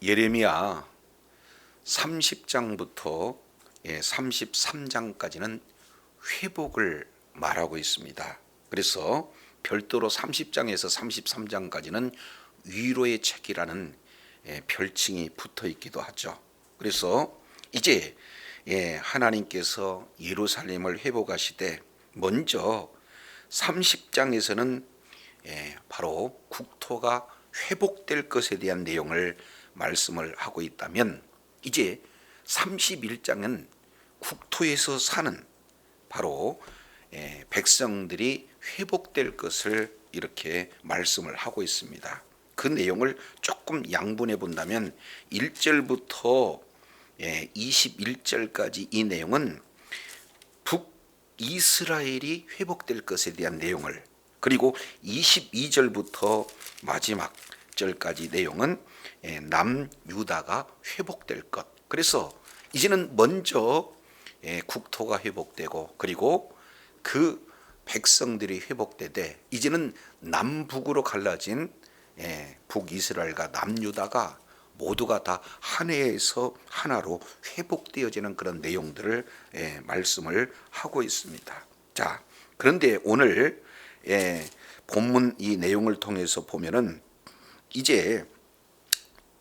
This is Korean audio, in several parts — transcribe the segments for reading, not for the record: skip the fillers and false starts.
예레미야 30장부터 33장까지는 회복을 말하고 있습니다. 그래서 별도로 30장에서 33장까지는 위로의 책이라는 별칭이 붙어 있기도 하죠. 그래서 이제 하나님께서 예루살렘을 회복하시되 먼저 30장에서는 바로 국토가 회복될 것에 대한 내용을 말씀을 하고 있다면, 이제 31장은 국토에서 사는 바로 백성들이 회복될 것을 이렇게 말씀을 하고 있습니다. 그 내용을 조금 양분해 본다면 1절부터 21절까지 이 내용은 북이스라엘이 회복될 것에 대한 내용을, 그리고 22절부터 마지막 절까지 내용은 남유다가 회복될 것. 그래서 이제는 먼저 국토가 회복되고, 그리고 그 백성들이 회복되되, 이제는 남북으로 갈라진 북이스라엘과 남유다가 모두가 다 한 해에서 하나로 회복되어지는 그런 내용들을 말씀을 하고 있습니다. 자, 그런데 오늘 본문 이 내용을 통해서 보면은 이제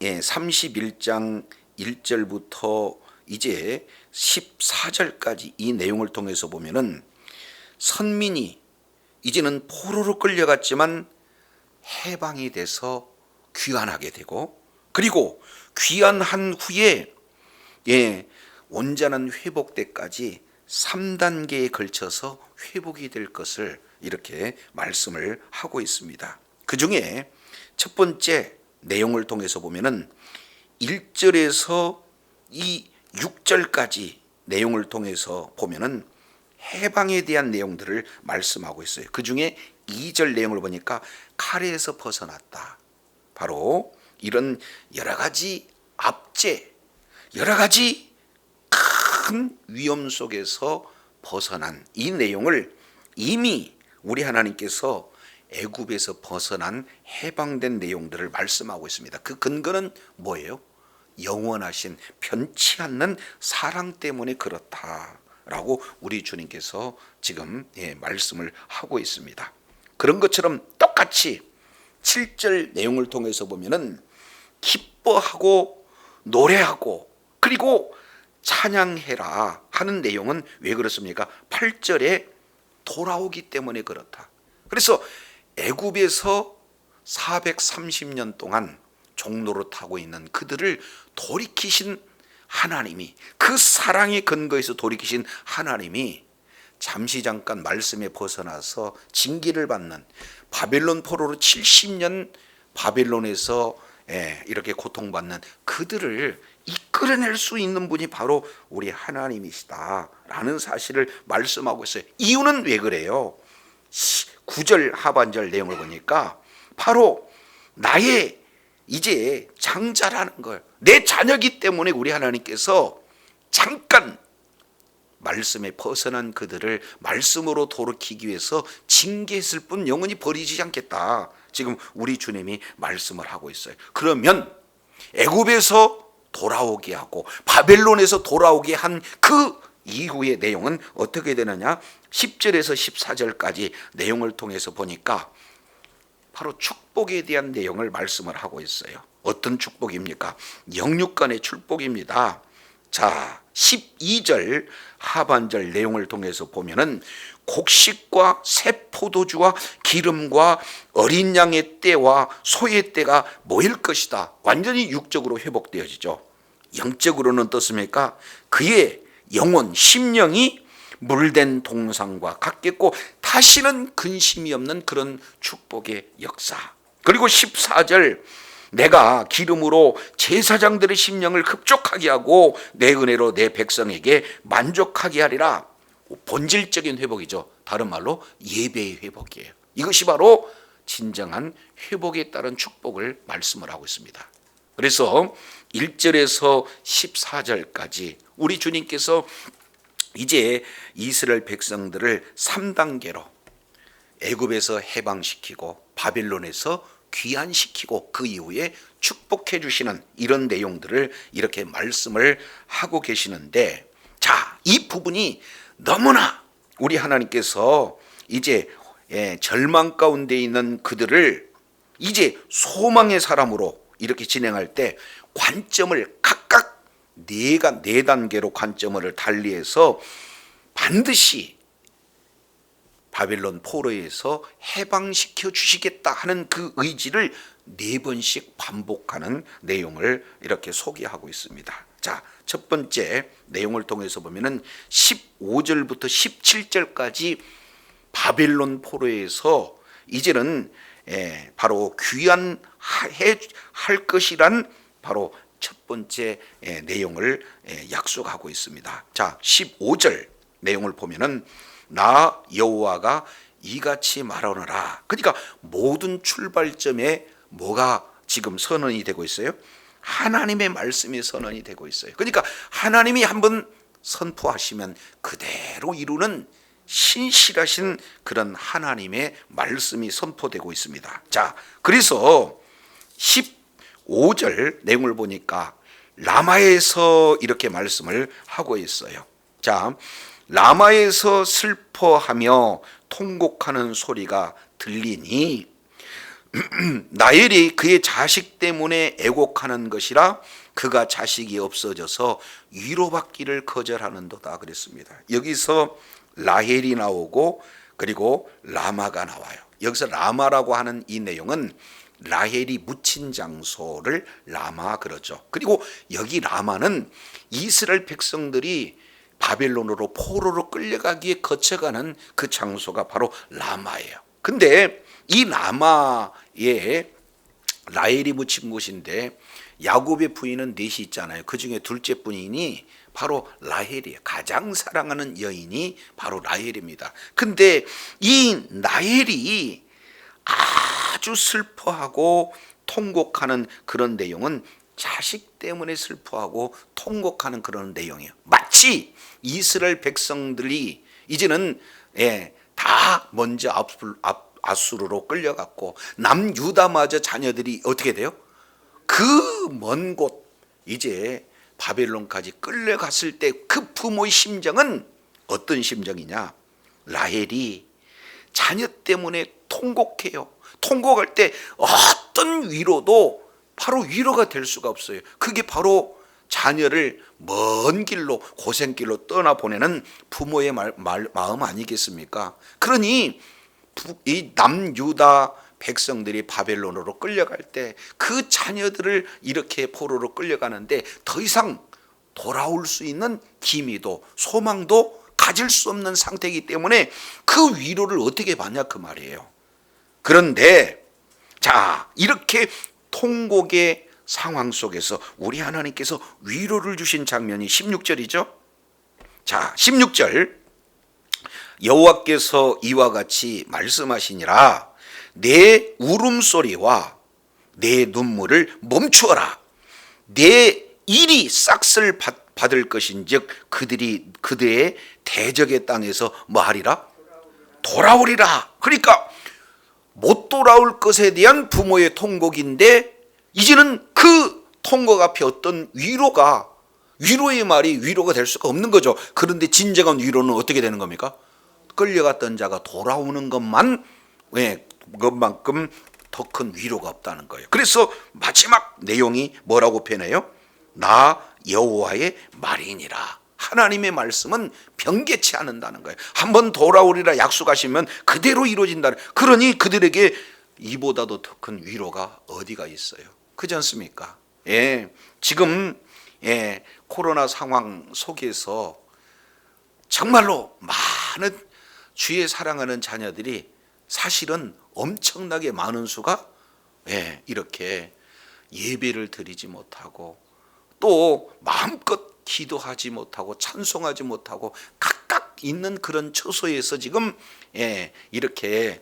31장 1절부터 이제 14절까지 이 내용을 통해서 보면은 선민이 이제는 포로로 끌려갔지만 해방이 돼서 귀환하게 되고, 그리고 귀환한 후에 온전한 회복 때까지 3단계에 걸쳐서 회복이 될 것을 이렇게 말씀을 하고 있습니다. 그 중에 첫 번째 내용을 통해서 보면은 1절에서 이 6절까지 내용을 통해서 보면은 해방에 대한 내용들을 말씀하고 있어요. 그 중에 2절 내용을 보니까 칼에서 벗어났다. 바로 이런 여러 가지 압제, 여러 가지 큰 위험 속에서 벗어난 이 내용을 이미 우리 하나님께서 애굽에서 벗어난 해방된 내용들을 말씀하고 있습니다. 그 근거는 뭐예요? 영원하신 변치 않는 사랑 때문에 그렇다라고 우리 주님께서 지금 말씀을 하고 있습니다. 그런 것처럼 똑같이 7절 내용을 통해서 보면은 기뻐하고 노래하고 그리고 찬양해라 하는 내용은 왜 그렇습니까? 8절에 돌아오기 때문에 그렇다. 그래서 애굽에서 430년 동안 종로를 타고 있는 그들을 돌이키신 하나님이, 그 사랑의 근거에서 돌이키신 하나님이 잠시 잠깐 말씀에 벗어나서 징계를 받는 바벨론 포로로 70년 바벨론에서 이렇게 고통받는 그들을 이끌어낼 수 있는 분이 바로 우리 하나님이시다라는 사실을 말씀하고 있어요. 이유는 왜 그래요? 9절 하반절 내용을 보니까 바로 나의 이제 장자라는 걸, 내 자녀이기 때문에 우리 하나님께서 잠깐 말씀에 벗어난 그들을 말씀으로 돌이키기 위해서 징계했을 뿐 영원히 버리지 않겠다. 지금 우리 주님이 말씀을 하고 있어요. 그러면 애굽에서 돌아오게 하고 바벨론에서 돌아오게 한 그 이후의 내용은 어떻게 되느냐? 10절에서 14절까지 내용을 통해서 보니까 바로 축복에 대한 내용을 말씀을 하고 있어요. 어떤 축복입니까? 영육간의 축복입니다. 자, 12절 하반절 내용을 통해서 보면은 곡식과 새 포도주와 기름과 어린 양의 떼와 소의 떼가 모일 것이다. 완전히 육적으로 회복되어지죠. 영적으로는 어떻습니까? 그의 영혼, 심령이 물된 동상과 같겠고 다시는 근심이 없는 그런 축복의 역사. 그리고 14절, 내가 기름으로 제사장들의 심령을 흡족하게 하고 내 은혜로 내 백성에게 만족하게 하리라. 본질적인 회복이죠. 다른 말로 예배의 회복이에요. 이것이 바로 진정한 회복에 따른 축복을 말씀을 하고 있습니다. 그래서 1절에서 14절까지 우리 주님께서 이제 이스라엘 백성들을 3단계로 애굽에서 해방시키고 바벨론에서 귀환시키고 그 이후에 축복해 주시는 이런 내용들을 이렇게 말씀을 하고 계시는데, 자, 이 부분이 너무나 우리 하나님께서 이제 절망 가운데 있는 그들을 이제 소망의 사람으로 이렇게 진행할 때 관점을 각각 네 단계로 관점을 달리해서 반드시 바벨론 포로에서 해방시켜 주시겠다 하는 그 의지를 4번씩 반복하는 내용을 이렇게 소개하고 있습니다. 자, 첫 번째 내용을 통해서 보면은 15절부터 17절까지 바벨론 포로에서 이제는 바로 귀환할 것이란 바로 첫 번째 내용을 약속하고 있습니다. 자, 15절 내용을 보면은 나 여호와가 이같이 말하노라. 그러니까 모든 출발점에 뭐가 지금 선언이 되고 있어요? 하나님의 말씀이 선언이 되고 있어요. 그러니까 하나님이 한번 선포하시면 그대로 이루는 신실하신 그런 하나님의 말씀이 선포되고 있습니다. 자, 그래서 15절 내용을 보니까 라마에서 이렇게 말씀을 하고 있어요. 자, 라마에서 슬퍼하며 통곡하는 소리가 들리니 라헬이 그의 자식 때문에 애곡하는 것이라 그가 자식이 없어져서 위로받기를 거절하는도다 그랬습니다. 여기서 라헬이 나오고 그리고 라마가 나와요. 여기서 라마라고 하는 이 내용은 라헬이 묻힌 장소를 라마 그러죠. 그리고 여기 라마는 이스라엘 백성들이 바벨론으로 포로로 끌려가기에 거쳐가는 그 장소가 바로 라마예요. 근데 이 라마에 라헬이 묻힌 곳인데 야곱의 부인은 넷이 있잖아요. 그 중에 둘째 부인이 바로 라헬이에요. 가장 사랑하는 여인이 바로 라헬입니다. 근데 이 라헬이 아주 슬퍼하고 통곡하는 그런 내용은 자식 때문에 슬퍼하고 통곡하는 그런 내용이에요. 마치 이스라엘 백성들이 이제는 다 먼저 아수르로 끌려갔고 남유다마저 자녀들이 어떻게 돼요? 그 먼 곳 이제 바벨론까지 끌려갔을 때 그 부모의 심정은 어떤 심정이냐? 라헬이 자녀 때문에 통곡해요. 통곡할 때 어떤 위로도 바로 위로가 될 수가 없어요. 그게 바로 자녀를 먼 길로 고생길로 떠나보내는 부모의 마음 아니겠습니까? 그러니 이 남유다 백성들이 바벨론으로 끌려갈 때 그 자녀들을 이렇게 포로로 끌려가는데 더 이상 돌아올 수 있는 기미도 소망도 가질 수 없는 상태이기 때문에 그 위로를 어떻게 받냐 그 말이에요. 그런데 자, 이렇게 통곡의 상황 속에서 우리 하나님께서 위로를 주신 장면이 16절이죠. 자, 16절 여호와께서 이와 같이 말씀하시니라. 내 울음소리와 내 눈물을 멈추어라. 내 일이 싹쓸 받을 것인즉 그들의 대적의 땅에서 뭐하리라? 돌아오리라. 그러니까 못 돌아올 것에 대한 부모의 통곡인데 이제는 그 통곡 앞에 어떤 위로의 말이 위로가 될 수가 없는 거죠. 그런데 진정한 위로는 어떻게 되는 겁니까? 끌려갔던 자가 돌아오는 것만큼 더 큰 위로가 없다는 거예요. 그래서 마지막 내용이 뭐라고 표현해요? 나 여호와의 말이니라. 하나님의 말씀은 변개치 않는다는 거예요. 한번 돌아오리라 약속하시면 그대로 이루어진다는. 그러니 그들에게 이보다도 더 큰 위로가 어디가 있어요? 그렇지 않습니까? 지금 코로나 상황 속에서 정말로 많은 주의 사랑하는 자녀들이 사실은 엄청나게 많은 수가 이렇게 예배를 드리지 못하고 또 마음껏 기도하지 못하고 찬송하지 못하고 각각 있는 그런 처소에서 지금 이렇게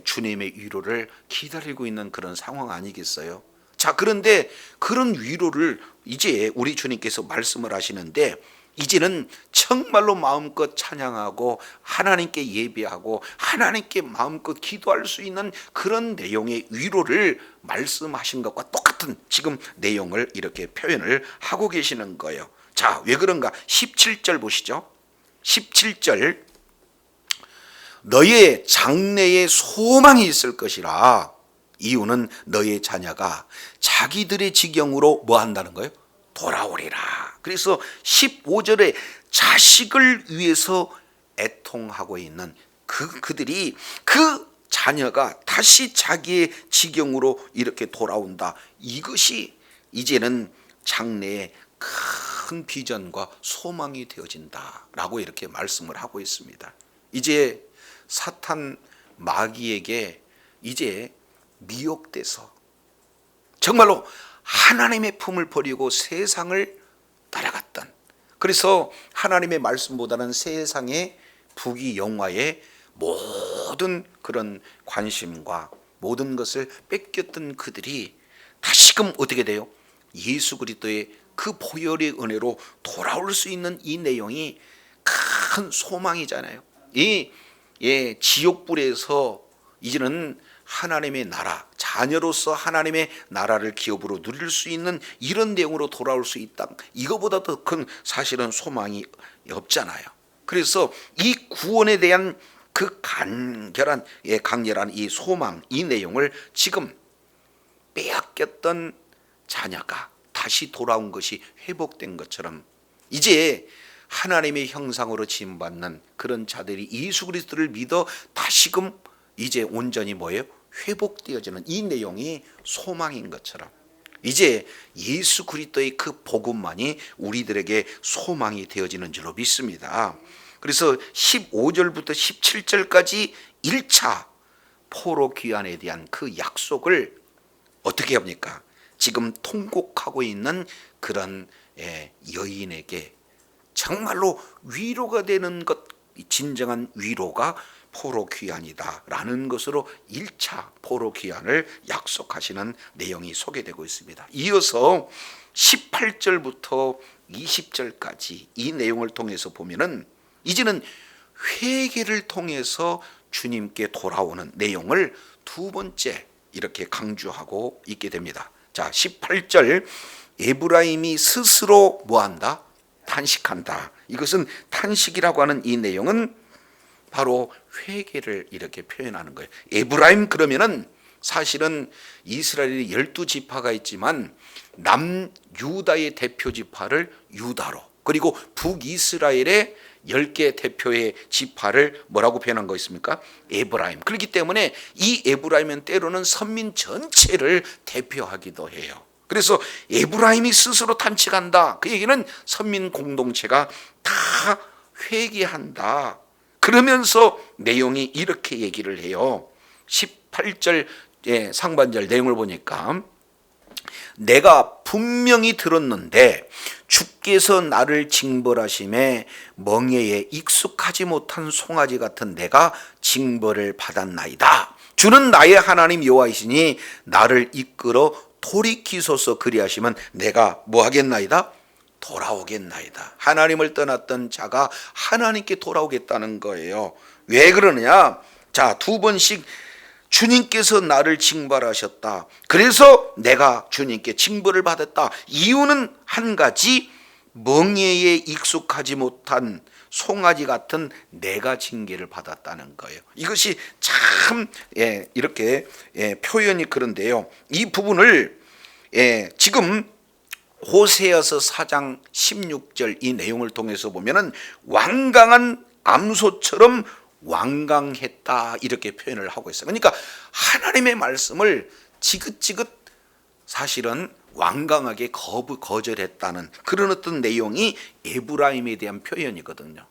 주님의 위로를 기다리고 있는 그런 상황 아니겠어요? 자, 그런데 그런 위로를 이제 우리 주님께서 말씀을 하시는데 이제는 정말로 마음껏 찬양하고 하나님께 예배하고 하나님께 마음껏 기도할 수 있는 그런 내용의 위로를 말씀하신 것과 똑같은 지금 내용을 이렇게 표현을 하고 계시는 거예요. 자, 왜 그런가? 17절 보시죠. 17절, 너의 장래에 소망이 있을 것이라. 이유는 너의 자녀가 자기들의 지경으로 뭐 한다는 거예요? 돌아오리라. 그래서 15절에 자식을 위해서 애통하고 있는 그들이 그 자녀가 다시 자기의 지경으로 이렇게 돌아온다. 이것이 이제는 장래의 큰 비전과 소망이 되어진다라고 이렇게 말씀을 하고 있습니다. 이제 사탄 마귀에게 이제 미혹돼서 정말로 하나님의 품을 버리고 세상을 따라갔던, 그래서 하나님의 말씀보다는 세상의 부귀 영화에 모든 그런 관심과 모든 것을 뺏겼던 그들이 다시금 어떻게 돼요? 예수 그리스도의 그 보혈의 은혜로 돌아올 수 있는 이 내용이 큰 소망이잖아요. 이 지옥불에서 이제는 하나님의 나라, 자녀로서 하나님의 나라를 기업으로 누릴 수 있는 이런 내용으로 돌아올 수 있다. 이거보다 더 큰 사실은 소망이 없잖아요. 그래서 이 구원에 대한 그 강렬한 이 소망, 이 내용을 지금 빼앗겼던 자녀가 다시 돌아온 것이 회복된 것처럼 이제 하나님의 형상으로 지음받는 그런 자들이 예수 그리스도를 믿어 다시금 이제 온전히 뭐예요? 회복되어지는 이 내용이 소망인 것처럼 이제 예수 그리스도의 그 복음만이 우리들에게 소망이 되어지는 줄로 믿습니다. 그래서 15절부터 17절까지 1차 포로 귀환에 대한 그 약속을 어떻게 합니까? 지금 통곡하고 있는 그런 여인에게 정말로 위로가 되는 것, 진정한 위로가 포로 귀환이다라는 것으로 1차 포로 귀환을 약속하시는 내용이 소개되고 있습니다. 이어서 18절부터 20절까지 이 내용을 통해서 보면은 이제는 회개를 통해서 주님께 돌아오는 내용을 두 번째 이렇게 강조하고 있게 됩니다. 자, 18절, 에브라임이 스스로 뭐한다? 탄식한다. 이것은 탄식이라고 하는 이 내용은 바로 회개를 이렇게 표현하는 거예요. 에브라임 그러면은 사실은 이스라엘이 12지파가 있지만 남유다의 대표 지파를 유다로, 그리고 북이스라엘의 10개 대표의 지파를 뭐라고 표현한 거 있습니까? 에브라임. 그렇기 때문에 이 에브라임은 때로는 선민 전체를 대표하기도 해요. 그래서 에브라임이 스스로 탄식한다. 그 얘기는 선민 공동체가 다 회개한다. 그러면서 내용이 이렇게 얘기를 해요. 18절 상반절 내용을 보니까 내가 분명히 들었는데 주께서 나를 징벌하심에 멍에에 익숙하지 못한 송아지 같은 내가 징벌을 받았나이다. 주는 나의 하나님 여호와이시니 나를 이끌어 돌이키소서 그리하시면 내가 뭐 하겠나이다? 돌아오겠나이다. 하나님을 떠났던 자가 하나님께 돌아오겠다는 거예요. 왜 그러느냐? 자, 두 번씩 주님께서 나를 징벌하셨다. 그래서 내가 주님께 징벌을 받았다. 이유는 한 가지, 멍에에 익숙하지 못한 송아지 같은 내가 징계를 받았다는 거예요. 이것이 참 이렇게 표현이 그런데요. 이 부분을 지금 호세아서 4장 16절 이 내용을 통해서 보면은 완강한 암소처럼 완강했다 이렇게 표현을 하고 있어요. 그러니까 하나님의 말씀을 지긋지긋 사실은 완강하게 거절했다는 그런 어떤 내용이 에브라임에 대한 표현이거든요.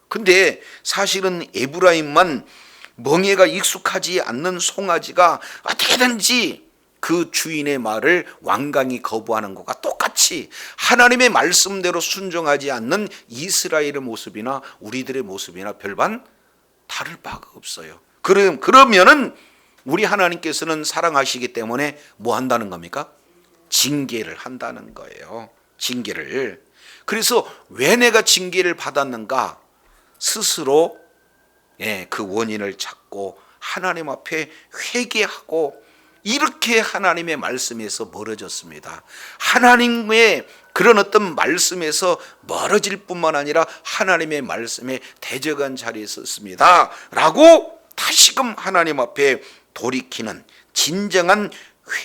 근데 사실은 에브라임만 멍에가 익숙하지 않는 송아지가 어떻게든지 그 주인의 말을 완강히 거부하는 것과 똑같이 하나님의 말씀대로 순종하지 않는 이스라엘의 모습이나 우리들의 모습이나 별반 다를 바가 없어요. 그러면은 우리 하나님께서는 사랑하시기 때문에 뭐 한다는 겁니까? 징계를 한다는 거예요. 징계를. 그래서 왜 내가 징계를 받았는가 스스로 그 원인을 찾고 하나님 앞에 회개하고 이렇게 하나님의 말씀에서 멀어졌습니다. 하나님의 그런 어떤 말씀에서 멀어질 뿐만 아니라 하나님의 말씀에 대적한 자리에 섰습니다 라고 다시금 하나님 앞에 돌이키는 진정한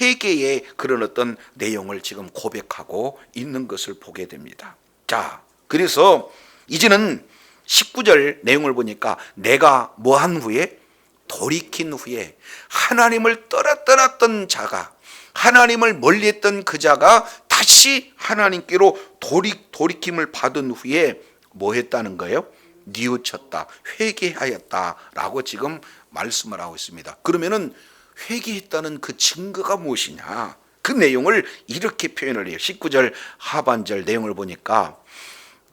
회개의 그런 어떤 내용을 지금 고백하고 있는 것을 보게 됩니다. 자, 그래서 이제는 19절 내용을 보니까 내가 뭐한 후에 돌이킨 후에 하나님을 떠났던 자가, 하나님을 멀리했던 그 자가 다시 하나님께로 돌이킴을 받은 후에 뭐 했다는 거예요? 뉘우쳤다, 회개하였다라고 지금 말씀을 하고 있습니다. 그러면은 회개했다는 그 증거가 무엇이냐? 그 내용을 이렇게 표현을 해요. 19절 하반절 내용을 보니까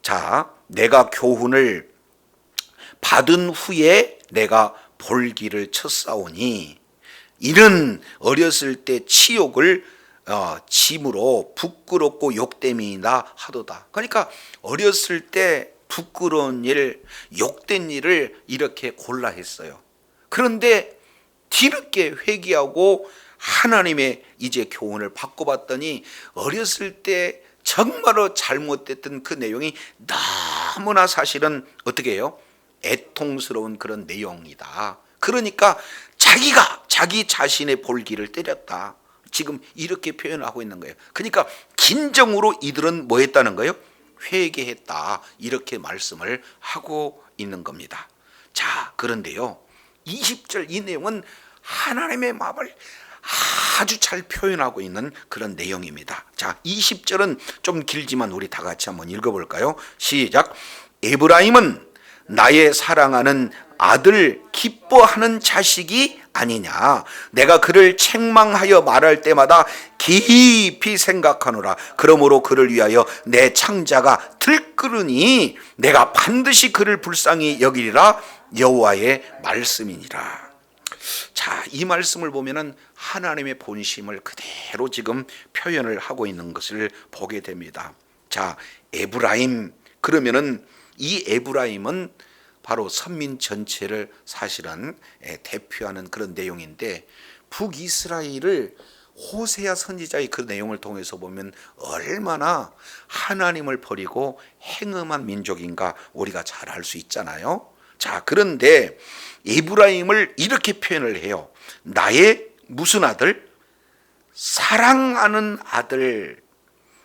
자, 내가 교훈을 받은 후에 내가 볼기를 쳤사오니 이는 어렸을 때 치욕을 짐으로 부끄럽고 욕됨이나 하도다. 그러니까 어렸을 때 부끄러운 일, 욕된 일을 이렇게 골라 했어요. 그런데 뒤늦게 회개하고 하나님의 이제 교훈을 받고봤더니 어렸을 때 정말로 잘못됐던 그 내용이 너무나 사실은 어떻게 해요? 애통스러운 그런 내용이다. 그러니까 자기 자신의 볼기를 때렸다. 지금 이렇게 표현하고 있는 거예요. 그러니까 진정으로 이들은 뭐 했다는 거예요? 회개했다. 이렇게 말씀을 하고 있는 겁니다. 자, 그런데요, 20절 이 내용은 하나님의 마음을 아주 잘 표현하고 있는 그런 내용입니다. 자, 20절은 좀 길지만 우리 다 같이 한번 읽어볼까요? 시작. 에브라임은 나의 사랑하는 아들 기뻐하는 자식이 아니냐. 내가 그를 책망하여 말할 때마다 깊이 생각하노라. 그러므로 그를 위하여 내 창자가 들끓으니 내가 반드시 그를 불쌍히 여기리라. 여호와의 말씀이니라. 자, 이 말씀을 보면은 하나님의 본심을 그대로 지금 표현을 하고 있는 것을 보게 됩니다. 자, 에브라임, 그러면은 이 에브라임은 바로 선민 전체를 사실은 대표하는 그런 내용인데, 북이스라엘을 호세아 선지자의 그 내용을 통해서 보면 얼마나 하나님을 버리고 행음한 민족인가 우리가 잘 알 수 있잖아요. 자, 그런데 에브라임을 이렇게 표현을 해요. 나의 무슨 아들? 사랑하는 아들,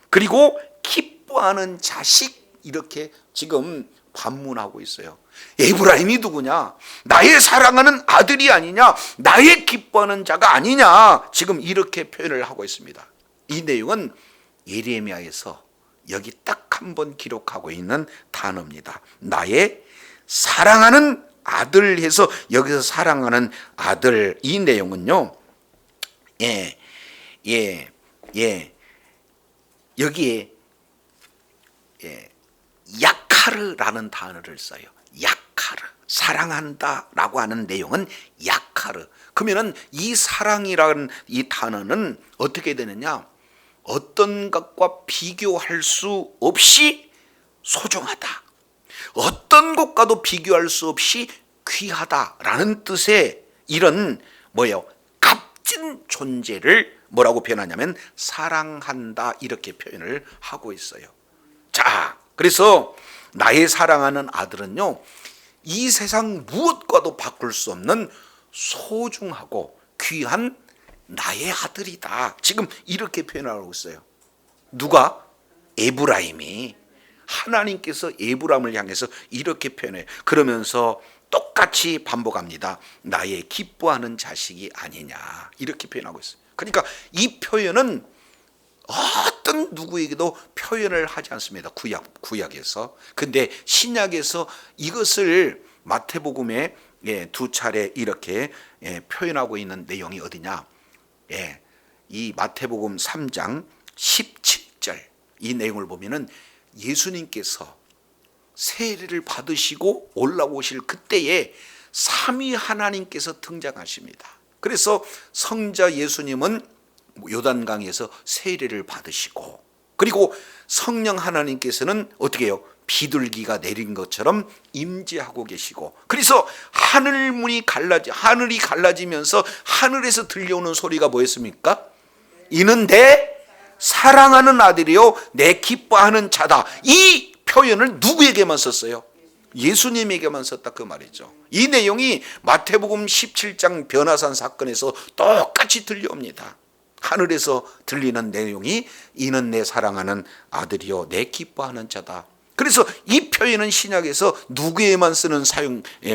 그리고 기뻐하는 자식, 이렇게 지금 반문하고 있어요. 에브라임이 누구냐? 나의 사랑하는 아들이 아니냐? 나의 기뻐하는 자가 아니냐? 지금 이렇게 표현을 하고 있습니다. 이 내용은 예레미야에서 여기 딱 한 번 기록하고 있는 단어입니다. 나의 사랑하는 아들 해서 여기서 사랑하는 아들, 이 내용은요, 여기에 야카르라는 단어를 써요. 야카르, 사랑한다라고 하는 내용은 야카르. 그러면은 이 사랑이라는 이 단어는 어떻게 되느냐? 어떤 것과 비교할 수 없이 소중하다, 어떤 것과도 비교할 수 없이 귀하다라는 뜻의 이런 뭐예요? 값진 존재를 뭐라고 표현하냐면 사랑한다, 이렇게 표현을 하고 있어요. 자, 그래서 나의 사랑하는 아들은요, 이 세상 무엇과도 바꿀 수 없는 소중하고 귀한 나의 아들이다. 지금 이렇게 표현하고 있어요. 누가? 에브라임이. 하나님께서 에브라임을 향해서 이렇게 표현해요. 그러면서 똑같이 반복합니다. 나의 기뻐하는 자식이 아니냐, 이렇게 표현하고 있어요. 그러니까 이 표현은 어떤 누구에게도 표현을 하지 않습니다. 구약에서. 근데 신약에서 이것을 마태복음에 두 차례 이렇게 표현하고 있는 내용이 어디냐? 이 마태복음 3장 17절 이 내용을 보면은 예수님께서 세례를 받으시고 올라오실 그때에 삼위 하나님께서 등장하십니다. 그래서 성자 예수님은 요단강에서 세례를 받으시고, 그리고 성령 하나님께서는 어떻게 해요? 비둘기가 내린 것처럼 임재하고 계시고, 그래서 하늘이 갈라지면서 하늘에서 들려오는 소리가 뭐였습니까? 이는 내 사랑하는 아들이요 내 기뻐하는 자다. 이 표현을 누구에게만 썼어요? 예수님에게만 썼다 그 말이죠. 이 내용이 마태복음 17장 변화산 사건에서 똑같이 들려옵니다. 하늘에서 들리는 내용이 이는 내 사랑하는 아들이요 내 기뻐하는 자다. 그래서 이 표현은 신약에서 누구에만 쓰는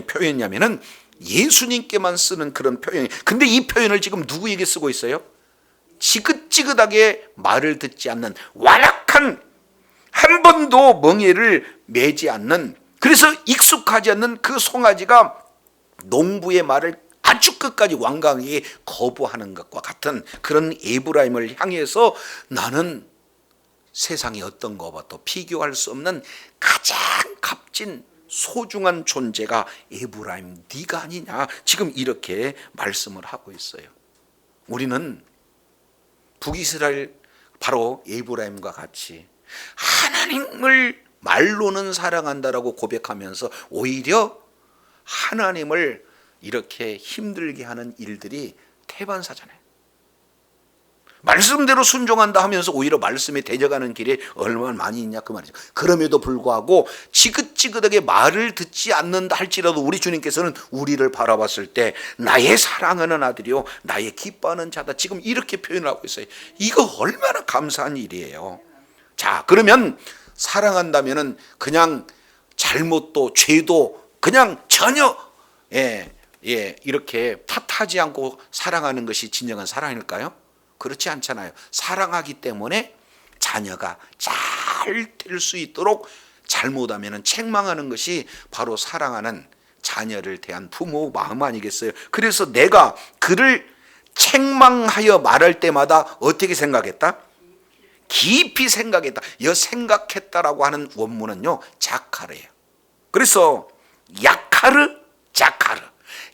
표현이냐면은 예수님께만 쓰는 그런 표현이. 근데 이 표현을 지금 누구에게 쓰고 있어요? 지긋지긋하게 말을 듣지 않는, 완악한, 한 번도 멍에를 매지 않는, 그래서 익숙하지 않는 그 송아지가 농부의 말을 아주 끝까지 완강하게 거부하는 것과 같은 그런 에브라임을 향해서 나는 세상의 어떤 것과도 비교할 수 없는 가장 값진 소중한 존재가 에브라임 네가 아니냐, 지금 이렇게 말씀을 하고 있어요. 우리는 북이스라엘 바로 에브라임과 같이 하나님을 말로는 사랑한다라고 고백하면서 오히려 하나님을 이렇게 힘들게 하는 일들이 태반사잖아요. 말씀대로 순종한다 하면서 오히려 말씀에 대적하는 길이 얼마나 많이 있냐 그 말이죠. 그럼에도 불구하고 지긋지긋하게 말을 듣지 않는다 할지라도 우리 주님께서는 우리를 바라봤을 때 나의 사랑하는 아들이요 나의 기뻐하는 자다, 지금 이렇게 표현을 하고 있어요. 이거 얼마나 감사한 일이에요. 자, 그러면 사랑한다면은 그냥 잘못도 죄도 그냥 전혀 이렇게 탓하지 않고 사랑하는 것이 진정한 사랑일까요? 그렇지 않잖아요. 사랑하기 때문에 자녀가 잘 될 수 있도록 잘못하면 책망하는 것이 바로 사랑하는 자녀를 대한 부모 마음 아니겠어요? 그래서 내가 그를 책망하여 말할 때마다 어떻게 생각했다? 깊이 생각했다. 여 생각했다라고 하는 원문은요 자카르예요. 그래서 야카르 자카르,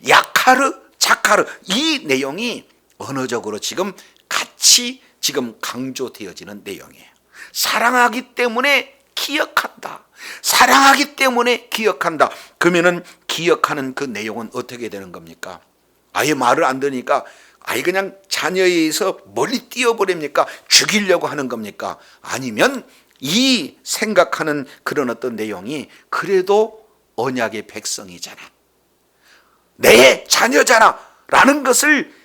야카르 자카르, 이 내용이 언어적으로 지금 같이 지금 강조되어지는 내용이에요. 사랑하기 때문에 기억한다. 사랑하기 때문에 기억한다. 그러면은 기억하는 그 내용은 어떻게 되는 겁니까? 아예 말을 안 들으니까 아예 그냥 자녀에 의해서 멀리 뛰어버립니까? 죽이려고 하는 겁니까? 아니면 이 생각하는 그런 어떤 내용이 그래도 언약의 백성이잖아, 내 자녀잖아 라는 것을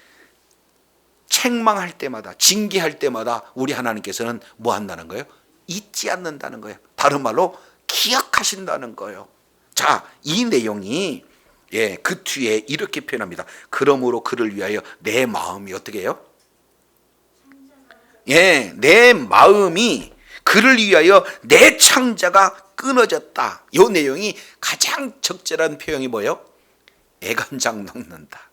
책망할 때마다, 징계할 때마다 우리 하나님께서는 뭐 한다는 거예요? 잊지 않는다는 거예요. 다른 말로 기억하신다는 거예요. 자, 이 내용이 그 뒤에 이렇게 표현합니다. 그러므로 그를 위하여 내 마음이 어떻게 해요? 내 마음이 그를 위하여 내 창자가 끊어졌다. 이 내용이 가장 적절한 표현이 뭐예요? 애간장 녹는다,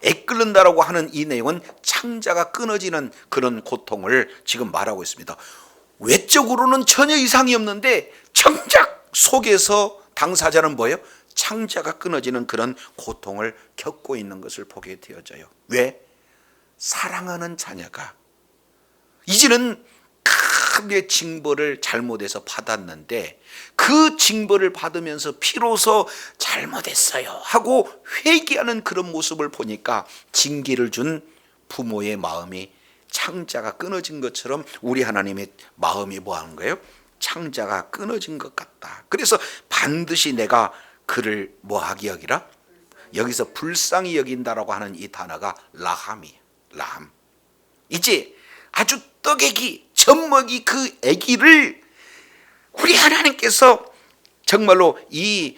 애끓는다라고 하는 이 내용은 창자가 끊어지는 그런 고통을 지금 말하고 있습니다. 외적으로는 전혀 이상이 없는데 정작 속에서 당사자는 뭐예요? 창자가 끊어지는 그런 고통을 겪고 있는 것을 보게 되어져요. 왜? 사랑하는 자녀가 이제는 크게 징벌을 잘못해서 받았는데 그 징벌을 받으면서 비로소 잘못했어요 하고 회개하는 그런 모습을 보니까 징계를 준 부모의 마음이 창자가 끊어진 것처럼 우리 하나님의 마음이 뭐 하는 거예요? 창자가 끊어진 것 같다. 그래서 반드시 내가 그를 뭐하게 여기라? 여기서 불쌍히 여긴다라고 하는 이 단어가 라함이에요. 라함. 이제 아주 떡애기, 젖먹이 그 애기를 우리 하나님께서 정말로 이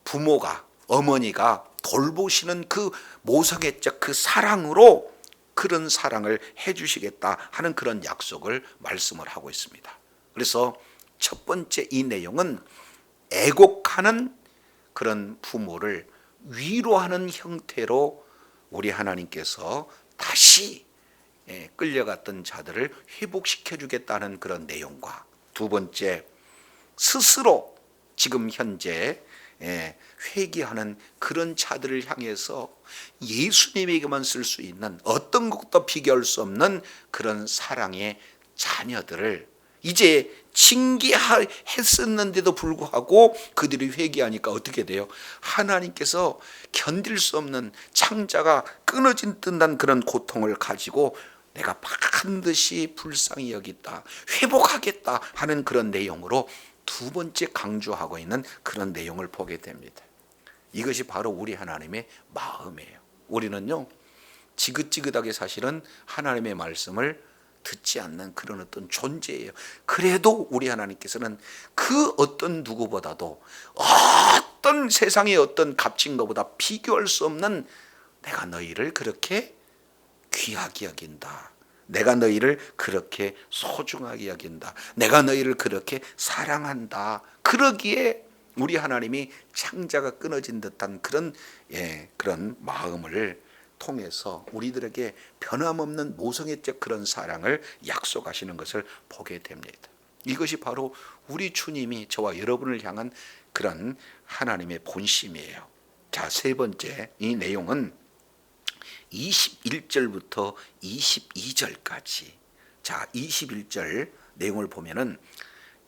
부모가, 어머니가 돌보시는 그 모성애적 그 사랑으로 그런 사랑을 해주시겠다 하는 그런 약속을 말씀을 하고 있습니다. 그래서 첫 번째 이 내용은 애곡하는 그런 부모를 위로하는 형태로 우리 하나님께서 다시 끌려갔던 자들을 회복시켜 주겠다는 그런 내용과, 두 번째 스스로 지금 현재 회개하는 그런 자들을 향해서 예수님에게만 쓸 수 있는 어떤 것도 비교할 수 없는 그런 사랑의 자녀들을 이제 징계했었는데도 불구하고 그들이 회개하니까 어떻게 돼요? 하나님께서 견딜 수 없는 창자가 끊어진 듯한 그런 고통을 가지고 내가 반드시 불쌍히 여기다, 회복하겠다 하는 그런 내용으로 두 번째 강조하고 있는 그런 내용을 보게 됩니다. 이것이 바로 우리 하나님의 마음이에요. 우리는요, 지긋지긋하게 사실은 하나님의 말씀을 듣지 않는 그런 어떤 존재예요. 그래도 우리 하나님께서는 그 어떤 누구보다도 어떤 세상의 어떤 값진 것보다 비교할 수 없는 내가 너희를 그렇게 귀하게 여긴다. 내가 너희를 그렇게 소중하게 여긴다. 내가 너희를 그렇게 사랑한다. 그러기에 우리 하나님이 창자가 끊어진 듯한 그런 그런 마음을 통해서 우리들에게 변함없는 모성애적 그런 사랑을 약속하시는 것을 보게 됩니다. 이것이 바로 우리 주님이 저와 여러분을 향한 그런 하나님의 본심이에요. 자, 세 번째 이 내용은 21절부터 22절까지. 자, 21절 내용을 보면은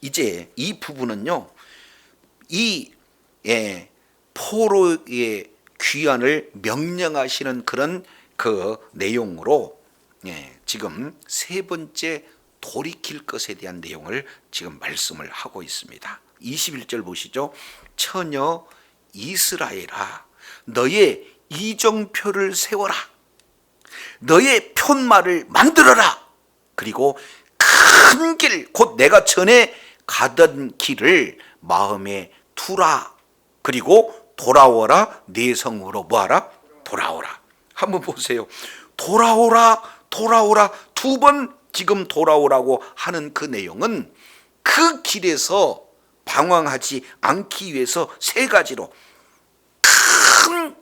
이제 이 부분은요, 이 포로의 귀환을 명령하시는 그런 그 내용으로 지금 세 번째 돌이킬 것에 대한 내용을 지금 말씀을 하고 있습니다. 21절 보시죠. 처녀 이스라엘아, 너의 이정표를 세워라. 너의 편말을 만들어라. 그리고 큰 길, 곧 내가 전에 가던 길을 마음에 두라. 그리고 돌아오라. 네 성으로 뭐하라? 돌아오라. 한번 보세요. 돌아오라, 돌아오라. 두 번 지금 돌아오라고 하는 그 내용은 그 길에서 방황하지 않기 위해서 세 가지로 큰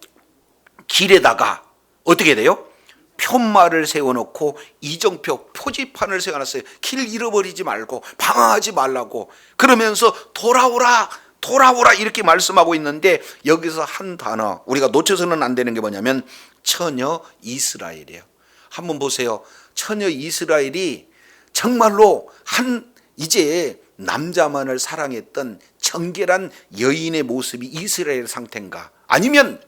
길에다가 어떻게 돼요? 편말을 세워놓고 이정표 표지판을 세워놨어요. 길 잃어버리지 말고 방황하지 말라고. 그러면서 돌아오라, 돌아오라 이렇게 말씀하고 있는데 여기서 한 단어 우리가 놓쳐서는 안 되는 게 뭐냐면 처녀 이스라엘이에요. 한번 보세요. 처녀 이스라엘이 정말로 이제 남자만을 사랑했던 정결한 여인의 모습이 이스라엘 상태인가? 아니면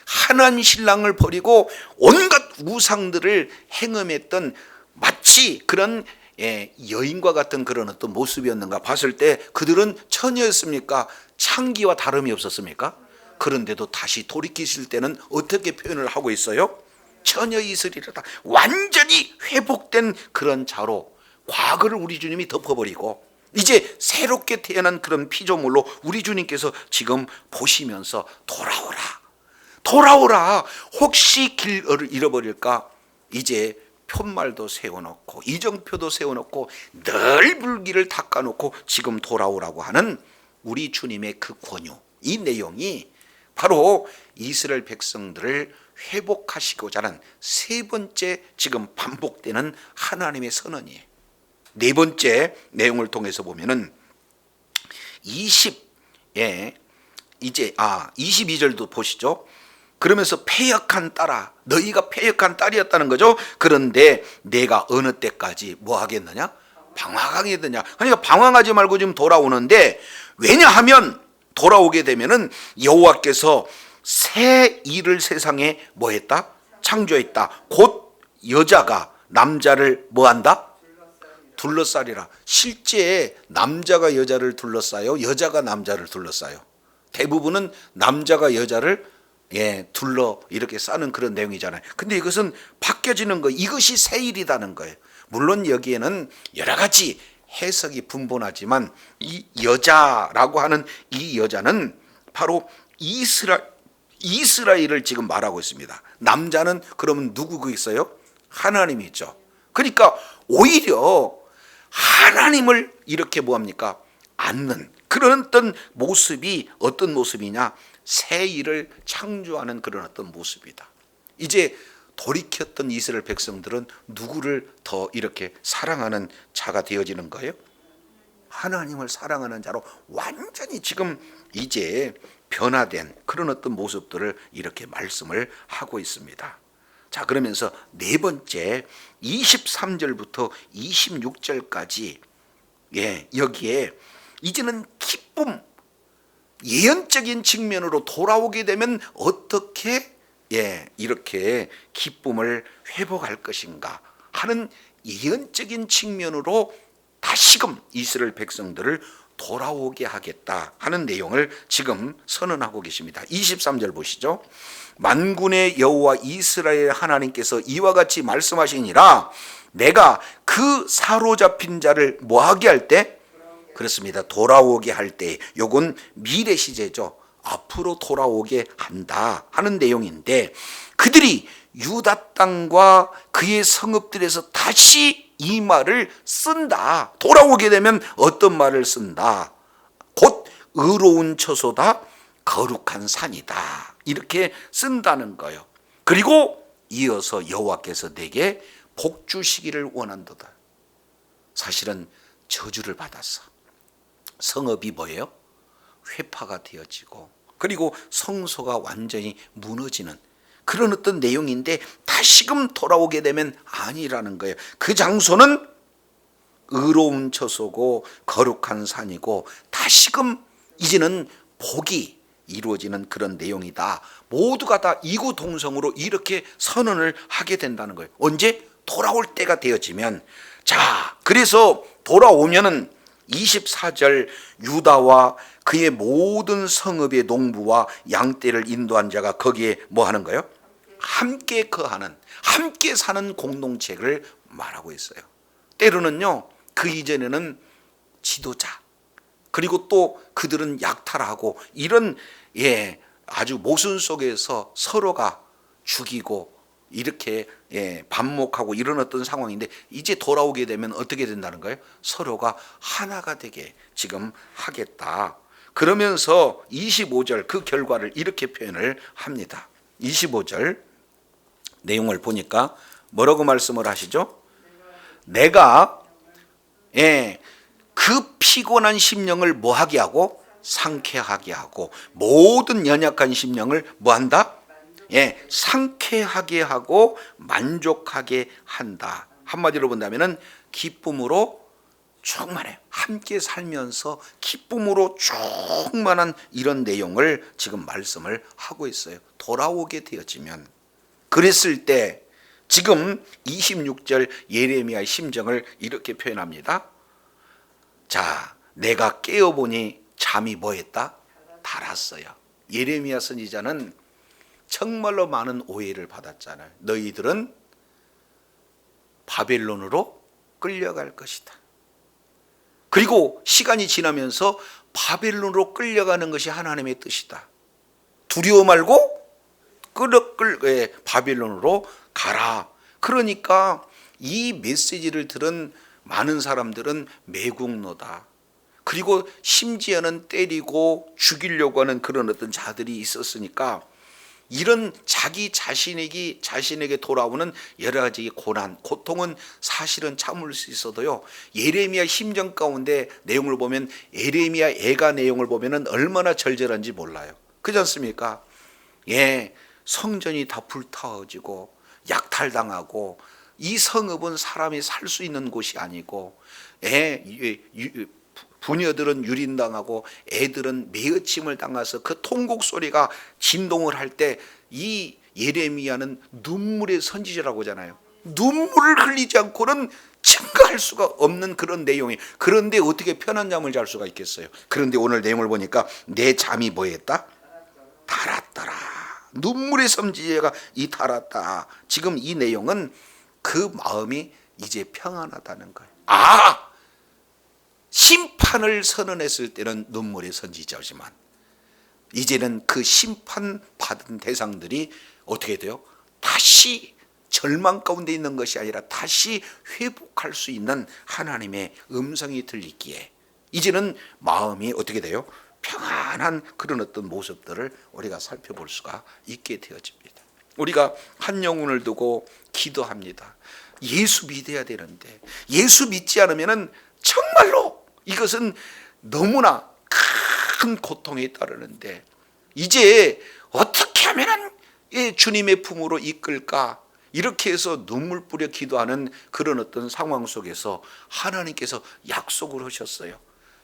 한한 신랑을 버리고 온갖 우상들을 행음했던 마치 그런 여인과 같은 그런 어떤 모습이었는가 봤을 때 그들은 처녀였습니까? 창기와 다름이 없었습니까? 그런데도 다시 돌이키실 때는 어떻게 표현을 하고 있어요? 처녀 이스라엘이다. 완전히 회복된 그런 자로 과거를 우리 주님이 덮어버리고 이제 새롭게 태어난 그런 피조물로 우리 주님께서 지금 보시면서 돌아오라, 돌아오라. 혹시 길을 잃어버릴까? 이제 편말도 세워놓고 이정표도 세워놓고 늘 불길을 닦아놓고 지금 돌아오라고 하는 우리 주님의 그 권유, 이 내용이 바로 이스라엘 백성들을 회복하시고자 하는 세 번째 지금 반복되는 하나님의 선언이에요. 네 번째 내용을 통해서 보면은 22절도 보시죠. 그러면서 패역한 딸아, 너희가 패역한 딸이었다는 거죠. 그런데 내가 어느 때까지 뭐 하겠느냐? 방황하겠느냐? 그러니까 방황하지 말고 지금 돌아오는데, 왜냐하면 돌아오게 되면은 여호와께서 새 일을 세상에 뭐 했다? 창조했다. 곧 여자가 남자를 뭐 한다? 둘러싸리라. 실제 남자가 여자를 둘러싸요? 여자가 남자를 둘러싸요? 대부분은 남자가 여자를 이렇게 싸는 그런 내용이잖아요. 근데 이것은 바뀌어지는 거, 이것이 새 일이라는 거예요. 물론 여기에는 여러 가지 해석이 분분하지만 이 여자라고 하는 이 여자는 바로 이스라엘을 지금 말하고 있습니다. 남자는 그러면 누구 있어요? 하나님이 있죠. 그러니까 오히려 하나님을 이렇게 뭐합니까? 않는 그런 어떤 모습이 어떤 모습이냐? 새 일을 창조하는 그런 어떤 모습이다. 이제 돌이켰던 이스라엘 백성들은 누구를 더 이렇게 사랑하는 자가 되어지는 거예요? 하나님을 사랑하는 자로 완전히 지금 이제 변화된 그런 어떤 모습들을 이렇게 말씀을 하고 있습니다. 자, 그러면서 네 번째 23절부터 26절까지 여기에 이제는 기쁨, 예언적인 측면으로 돌아오게 되면 어떻게 이렇게 기쁨을 회복할 것인가 하는 예언적인 측면으로 다시금 이스라엘 백성들을 돌아오게 하겠다 하는 내용을 지금 선언하고 계십니다. 23절 보시죠. 만군의 여호와 이스라엘 하나님께서 이와 같이 말씀하시니라. 내가 그 사로잡힌 자를 뭐하게 할 때? 그렇습니다. 돌아오게 할 때. 요건 미래 시제죠. 앞으로 돌아오게 한다 하는 내용인데, 그들이 유다 땅과 그의 성읍들에서 다시 이 말을 쓴다. 돌아오게 되면 어떤 말을 쓴다? 곧 의로운 처소다, 거룩한 산이다, 이렇게 쓴다는 거예요. 그리고 이어서 여호와께서 내게 복 주시기를 원한도다. 사실은 저주를 받았어. 성읍이 뭐예요? 회파가 되어지고, 그리고 성소가 완전히 무너지는 그런 어떤 내용인데, 다시금 돌아오게 되면 아니라는 거예요. 그 장소는 의로운 처소고 거룩한 산이고 다시금 이제는 복이 이루어지는 그런 내용이다. 모두가 다 이구동성으로 이렇게 선언을 하게 된다는 거예요. 언제? 돌아올 때가 되어지면. 자, 그래서 돌아오면은 24절 유다와 그의 모든 성읍의 농부와 양떼를 인도한 자가 거기에 뭐 하는 거예요? 함께 거하는, 함께 사는 공동체를 말하고 있어요. 때로는요, 그 이전에는 지도자, 그리고 또 그들은 약탈하고 이런 아주 모순 속에서 서로가 죽이고 이렇게 반목하고 이런 어떤 상황인데, 이제 돌아오게 되면 어떻게 된다는 거예요? 서로가 하나가 되게 지금 하겠다. 그러면서 25절 그 결과를 이렇게 표현을 합니다. 25절 내용을 보니까 뭐라고 말씀을 하시죠? 내가 그 피곤한 심령을 뭐하게 하고? 상쾌하게 하고, 모든 연약한 심령을 뭐한다? 상쾌하게 하고 만족하게 한다. 한마디로 본다면은 기쁨으로 충만해요. 함께 살면서 기쁨으로 충만한 이런 내용을 지금 말씀을 하고 있어요. 돌아오게 되어지면. 그랬을 때 지금 26절 예레미야의 심정을 이렇게 표현합니다. 자, 내가 깨어보니 잠이 뭐했다? 달았어요. 예레미야 선지자는 정말로 많은 오해를 받았잖아요. 너희들은 바벨론으로 끌려갈 것이다. 그리고 시간이 지나면서 바벨론으로 끌려가는 것이 하나님의 뜻이다. 두려워 말고 바벨론으로 가라. 그러니까 이 메시지를 들은 많은 사람들은 매국노다. 그리고 심지어는 때리고 죽이려고 하는 그런 어떤 자들이 있었으니까, 이런 자기 자신에게 돌아오는 여러 가지 고난, 고통은 사실은 참을 수 있어도요, 예레미야 심정 가운데 내용을 보면, 예레미야 애가 내용을 보면 얼마나 절절한지 몰라요. 그렇지 않습니까? 성전이 다 불타워지고 약탈당하고, 이 성읍은 사람이 살 수 있는 곳이 아니고, 부녀들은 유린당하고 애들은 매어침을 당해서 그 통곡 소리가 진동을 할 때, 이 예레미야는 눈물의 선지자라고 하잖아요. 눈물을 흘리지 않고는 증거할 수가 없는 그런 내용이. 그런데 어떻게 편한 잠을 잘 수가 있겠어요? 그런데 오늘 내용을 보니까 내 잠이 뭐했다? 달았더라. 눈물의 선지자가 이 달았다. 지금 이 내용은 그 마음이 이제 평안하다는 거예요. 심판을 선언했을 때는 눈물의 선지자지만, 이제는 그 심판받은 대상들이 어떻게 돼요? 다시 절망 가운데 있는 것이 아니라 다시 회복할 수 있는 하나님의 음성이 들리기에, 이제는 마음이 어떻게 돼요? 평안한 그런 어떤 모습들을 우리가 살펴볼 수가 있게 되어집니다. 우리가 한 영혼을 두고 기도합니다. 예수 믿어야 되는데, 예수 믿지 않으면 정말로 이것은 너무나 큰 고통에 따르는데, 이제 어떻게 하면 주님의 품으로 이끌까? 이렇게 해서 눈물 뿌려 기도하는 그런 어떤 상황 속에서 하나님께서 약속을 하셨어요.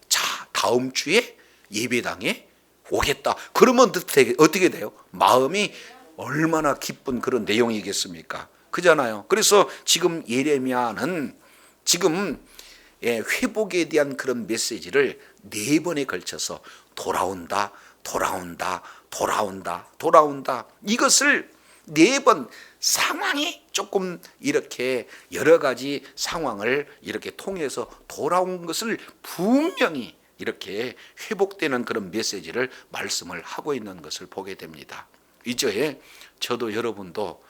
자, 다음 주에 예배당에 오겠다. 그러면 어떻게 돼요? 마음이 얼마나 기쁜 그런 내용이겠습니까? 그잖아요. 그래서 지금 예레미야는 지금 회복에 대한 그런 메시지를 4번에 걸쳐서 돌아온다, 돌아온다, 돌아온다, 돌아온다. 이것을 4번 상황이 조금 이렇게 여러 가지 상황을 이렇게 통해서 돌아온 것을 분명히 이렇게 회복되는 그런 메시지를 말씀을 하고 있는 것을 보게 됩니다. 이제 저도 여러분도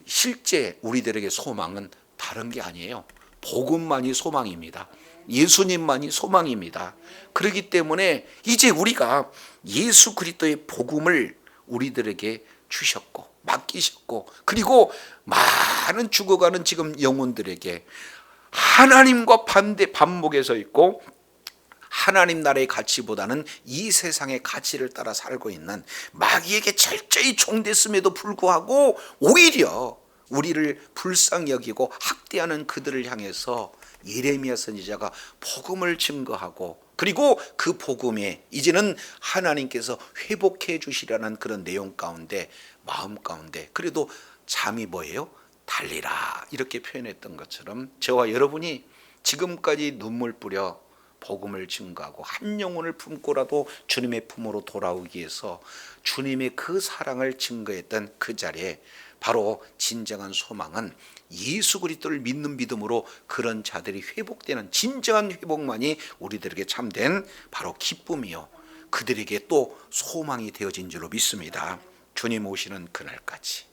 실제 우리들에게 소망은 다른 게 아니에요. 복음만이 소망입니다. 예수님만이 소망입니다. 그렇기 때문에 이제 우리가 예수 그리스도의 복음을 우리들에게 주셨고 맡기셨고, 그리고 많은 죽어가는 지금 영혼들에게 하나님과 반목에 서 있고 하나님 나라의 가치보다는 이 세상의 가치를 따라 살고 있는 마귀에게 철저히 종됐음에도 불구하고 오히려 우리를 불쌍히 여기고 학대하는 그들을 향해서 예레미야 선지자가 복음을 증거하고, 그리고 그 복음에 이제는 하나님께서 회복해 주시라는 그런 내용 가운데, 마음 가운데 그래도 잠이 뭐예요? 달리라, 이렇게 표현했던 것처럼 저와 여러분이 지금까지 눈물 뿌려 복음을 증거하고 한 영혼을 품고라도 주님의 품으로 돌아오기 위해서 주님의 그 사랑을 증거했던 그 자리에 바로 진정한 소망은 예수 그리스도를 믿는 믿음으로 그런 자들이 회복되는 진정한 회복만이 우리들에게 참된 바로 기쁨이요, 그들에게 또 소망이 되어진 줄로 믿습니다. 주님 오시는 그날까지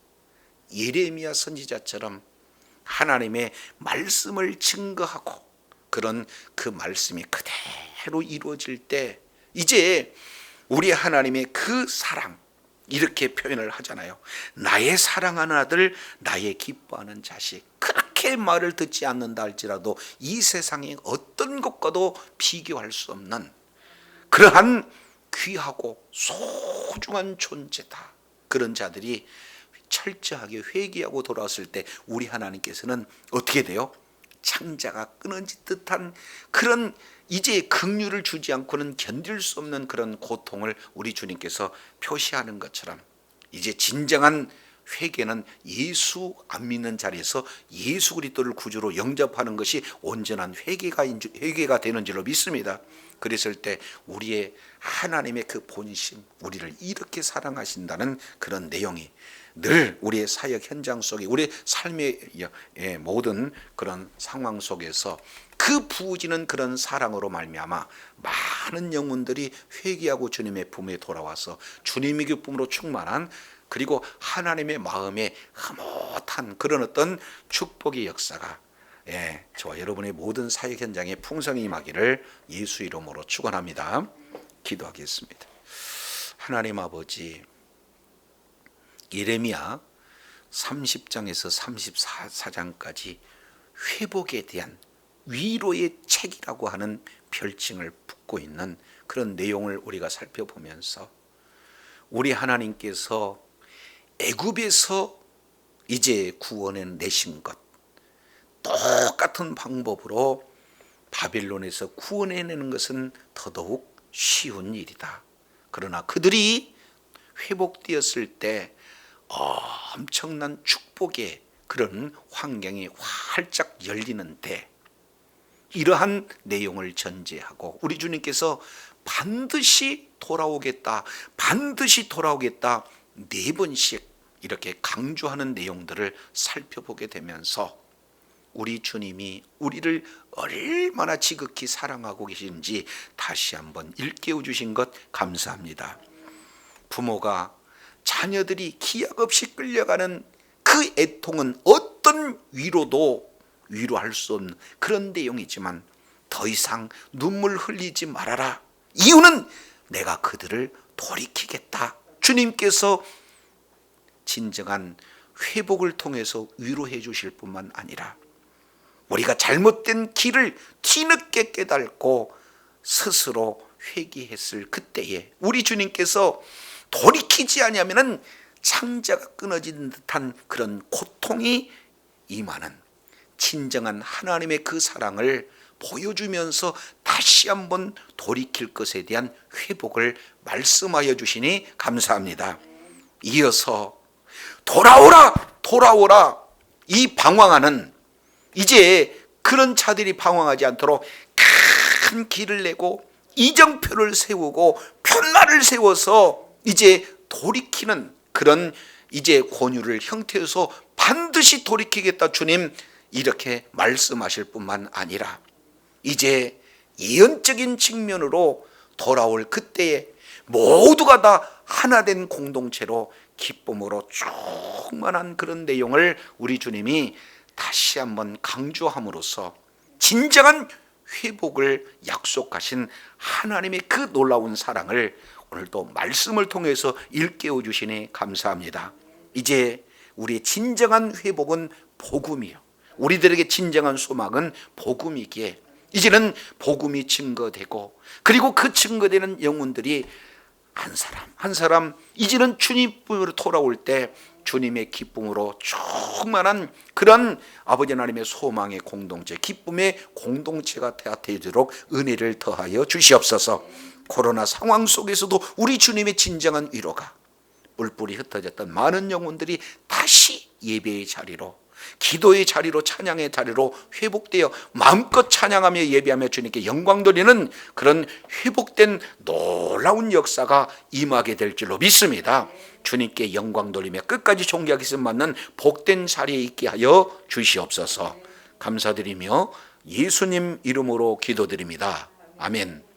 예레미야 선지자처럼 하나님의 말씀을 증거하고 그런 그 말씀이 그대로 이루어질 때 이제 우리 하나님의 그 사랑, 이렇게 표현을 하잖아요. 나의 사랑하는 아들, 나의 기뻐하는 자식. 그렇게 말을 듣지 않는다 할지라도 이 세상의 어떤 것과도 비교할 수 없는 그러한 귀하고 소중한 존재다. 그런 자들이 철저하게 회개하고 돌아왔을 때 우리 하나님께서는 어떻게 돼요? 창자가 끊어진 듯한 그런 이제 긍휼을 주지 않고는 견딜 수 없는 그런 고통을 우리 주님께서 표시하는 것처럼 이제 진정한 회개는 예수 안 믿는 자리에서 예수 그리스도를 구주로 영접하는 것이 온전한 회개가 되는 줄로 믿습니다. 그랬을 때 우리의 하나님의 그 본심, 우리를 이렇게 사랑하신다는 그런 내용이 늘 우리의 사역 현장 속에, 우리의 삶의 모든 그런 상황 속에서 그 부어지는 그런 사랑으로 말미암아 많은 영혼들이 회개하고 주님의 품에 돌아와서 주님의 기쁨으로 충만한, 그리고 하나님의 마음에 흐뭇한 그런 어떤 축복의 역사가 저와 여러분의 모든 사역 현장에 풍성히 임하기를 예수 이름으로 축원합니다. 기도하겠습니다. 하나님 아버지, 예레미야 30장에서 34장까지 회복에 대한 위로의 책이라고 하는 별칭을 붙고 있는 그런 내용을 우리가 살펴보면서 우리 하나님께서 애굽에서 이제 구원해 내신 것, 똑같은 방법으로 바빌론에서 구원해내는 것은 더더욱 쉬운 일이다. 그러나 그들이 회복되었을 때 엄청난 축복의 그런 환경이 활짝 열리는데, 이러한 내용을 전제하고 우리 주님께서 반드시 돌아오겠다, 반드시 돌아오겠다 4번씩 이렇게 강조하는 내용들을 살펴보게 되면서 우리 주님이 우리를 얼마나 지극히 사랑하고 계신지 다시 한번 일깨워 주신 것 감사합니다. 부모가 자녀들이 기약 없이 끌려가는 그 애통은 어떤 위로도 위로할 수 없는 그런 내용이지만 더 이상 눈물 흘리지 말아라. 이유는 내가 그들을 돌이키겠다. 주님께서 진정한 회복을 통해서 위로해 주실 뿐만 아니라 우리가 잘못된 길을 뒤늦게 깨닫고 스스로 회개했을 그때에 우리 주님께서 돌이키지 아니하면은 창자가 끊어진 듯한 그런 고통이 임하는 진정한 하나님의 그 사랑을 보여주면서 다시 한번 돌이킬 것에 대한 회복을 말씀하여 주시니 감사합니다. 이어서 돌아오라 돌아오라, 이 방황하는, 이제 그런 자들이 방황하지 않도록 큰 길을 내고 이정표를 세우고 편말을 세워서 이제 돌이키는 그런 이제 권유를 형태에서 반드시 돌이키겠다 주님, 이렇게 말씀하실 뿐만 아니라 이제 예언적인 측면으로 돌아올 그때에 모두가 다 하나 된 공동체로 기쁨으로 충만한 그런 내용을 우리 주님이 다시 한번 강조함으로써 진정한 회복을 약속하신 하나님의 그 놀라운 사랑을 오늘도 말씀을 통해서 일깨워 주시니 감사합니다. 이제 우리의 진정한 회복은 복음이요, 우리들에게 진정한 소망은 복음이기에 이제는 복음이 증거되고, 그리고 그 증거되는 영혼들이 한 사람 한 사람 이제는 주님으로 돌아올 때 주님의 기쁨으로 충만한 그런 아버지 하나님의 소망의 공동체, 기쁨의 공동체가 되도록 은혜를 더하여 주시옵소서. 코로나 상황 속에서도 우리 주님의 진정한 위로가, 뿔뿔이 흩어졌던 많은 영혼들이 다시 예배의 자리로, 기도의 자리로, 찬양의 자리로 회복되어 마음껏 찬양하며 예배하며 주님께 영광 돌리는 그런 회복된 놀라운 역사가 임하게 될 줄로 믿습니다. 주님께 영광 돌리며 끝까지 존귀하게 쓰임 받는 복된 자리에 있게 하여 주시옵소서. 감사드리며 예수님 이름으로 기도드립니다. 아멘.